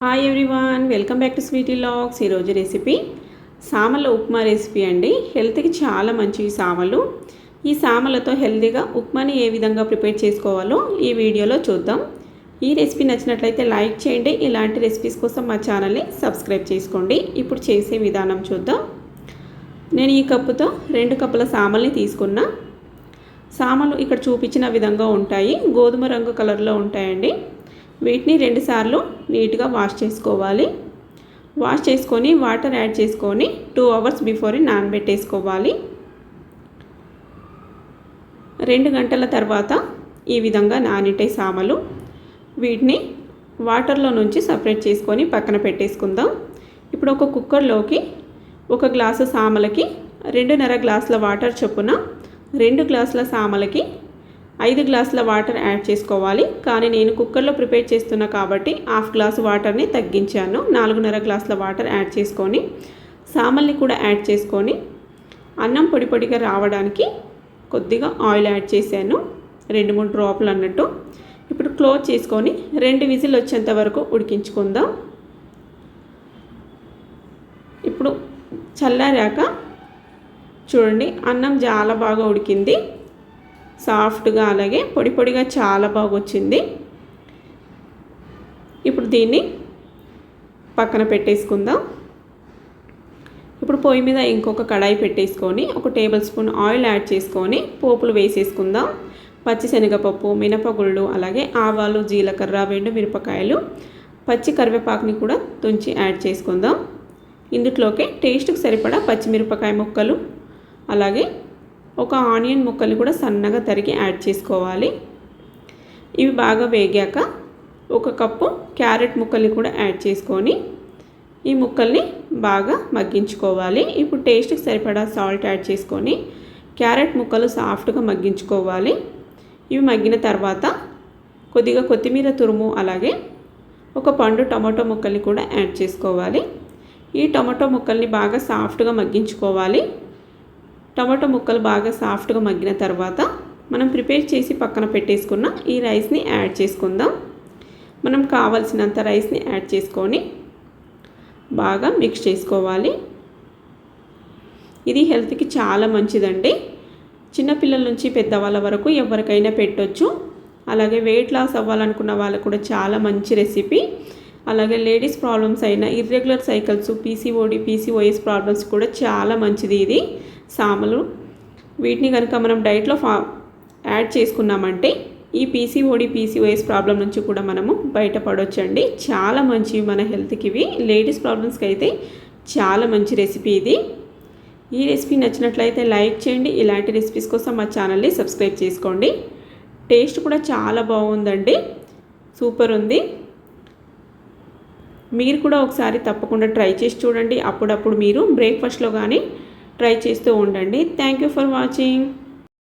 Hi everyone, welcome back to sweety vlogs. ఈరోజు recipe సామల upma recipe అండి. హెల్త్కి చాలా మంచివి సామలు. ఈ సామలతో హెల్తీగా ఉప్మాని ఏ విధంగా ప్రిపేర్ చేసుకోవాలో ఈ వీడియోలో చూద్దాం. ఈ రెసిపీ నచ్చినట్లయితే లైక్ చేయండి. ఇలాంటి రెసిపీస్ కోసం మా ఛానల్ని సబ్స్క్రైబ్ చేసుకోండి. ఇప్పుడు చేసే విధానం చూద్దాం. నేను ఈ కప్పుతో 2 కప్పుల సామల్ని తీసుకున్నా. సామలు ఇక్కడ చూపించిన విధంగా ఉంటాయి, గోధుమ రంగు కలర్లో ఉంటాయండి. వీటిని 2 సార్లు నీట్గా వాష్ చేసుకోవాలి. వాష్ చేసుకొని వాటర్ యాడ్ చేసుకొని 2 అవర్స్ బిఫోర్ నానబెట్టేసుకోవాలి. 2 గంటల తర్వాత ఈ విధంగా నానిటాయి సామలు. వీటిని వాటర్లో నుంచి సపరేట్ చేసుకొని పక్కన పెట్టేసుకుందాం. ఇప్పుడు ఒక కుక్కర్లోకి 1 గ్లాసు సామలకి 2.5 గ్లాసుల వాటర్ చొప్పున 2 గ్లాసుల సామలకి 5 గ్లాసుల వాటర్ యాడ్ చేసుకోవాలి. కానీ నేను కుక్కర్లో ప్రిపేర్ చేస్తున్నా కాబట్టి హాఫ్ గ్లాసు వాటర్ని తగ్గించాను. 4.5 గ్లాసుల వాటర్ యాడ్ చేసుకొని సామల్ని కూడా యాడ్ చేసుకొని అన్నం పొడి పొడిగా రావడానికి కొద్దిగా ఆయిల్ యాడ్ చేశాను, 2-3 డ్రాప్లు అన్నట్టు. ఇప్పుడు క్లోజ్ చేసుకొని 2 విజిల్ వచ్చేంత వరకు ఉడికించుకుందాం. ఇప్పుడు చల్లారాక చూడండి, అన్నం చాలా బాగా ఉడికింది, సాఫ్ట్గా అలాగే పొడి పొడిగా చాలా బాగా వచ్చింది. ఇప్పుడు దీన్ని పక్కన పెట్టేసుకుందాం. ఇప్పుడు పొయ్యి మీద ఇంకొక కడాయి పెట్టేసుకొని 1 టేబుల్ స్పూన్ ఆయిల్ యాడ్ చేసుకొని పోపులు వేసేసుకుందాం. పచ్చిశనగపప్పు, మినపగుళ్ళు, అలాగే ఆవాలు, జీలకర్ర, 2 మిరపకాయలు, పచ్చి కరివేపాకుని కూడా తుంచి యాడ్ చేసుకుందాం. ఇందులోకి టేస్ట్కి సరిపడా పచ్చిమిరపకాయ ముక్కలు, అలాగే 1 ఆనియన్ ముక్కలు కూడా సన్నగా తరిగి యాడ్ చేసుకోవాలి. ఇవి బాగా వేగాక 1 కప్పు క్యారెట్ ముక్కల్ని కూడా యాడ్ చేసుకొని ఈ ముక్కల్ని బాగా మగ్గించుకోవాలి. ఇప్పుడు టేస్ట్కి సరిపడా సాల్ట్ యాడ్ చేసుకొని క్యారెట్ ముక్కలు సాఫ్ట్గా మగ్గించుకోవాలి. ఇవి మగ్గిన తర్వాత కొద్దిగా కొత్తిమీర తురుము, అలాగే 1 పండు టమాటో ముక్కల్ని కూడా యాడ్ చేసుకోవాలి. ఈ టమాటో ముక్కల్ని బాగా సాఫ్ట్గా మగ్గించుకోవాలి. టమాటో ముక్కలు బాగా సాఫ్ట్గా మగ్గిన తర్వాత మనం ప్రిపేర్ చేసి పక్కన పెట్టేసుకున్న ఈ రైస్ని యాడ్ చేసుకుందాం. మనం కావాల్సినంత రైస్ని యాడ్ చేసుకొని బాగా మిక్స్ చేసుకోవాలి. ఇది హెల్త్కి చాలా మంచిదండి. చిన్నపిల్లల నుంచి పెద్దవాళ్ళ వరకు ఎవరికైనా పెట్టొచ్చు. అలాగే వెయిట్ లాస్ అవ్వాలనుకున్న వాళ్ళకు కూడా చాలా మంచి రెసిపీ. అలాగే లేడీస్ ప్రాబ్లమ్స్ అయిన irregular cycles, PCOD, PCOS problems కూడా చాలా మంచిది ఇది సామలు. వీటిని కనుక మనం డైట్లో యాడ్ చేసుకున్నామంటే ఈ పీసీఓడి, పీసీఓఎస్ ప్రాబ్లం నుంచి కూడా మనము బయటపడవచ్చండి. చాలా మంచివి మన హెల్త్కి ఇవి. లేడీస్ ప్రాబ్లమ్స్కి అయితే చాలా మంచి రెసిపీ ఇది. ఈ రెసిపీ నచ్చినట్లయితే లైక్ చేయండి. ఇలాంటి రెసిపీస్ కోసం మా ఛానల్ని సబ్స్క్రైబ్ చేసుకోండి. టేస్ట్ కూడా చాలా బాగుందండి, సూపర్ ఉంది. మీరు కూడా ఒకసారి తప్పకుండా ట్రై చేసి చూడండి. అప్పుడప్పుడు మీరు బ్రేక్ఫాస్ట్లో కానీ ట్రై చేస్తూ ఉండండి. Thank you for watching.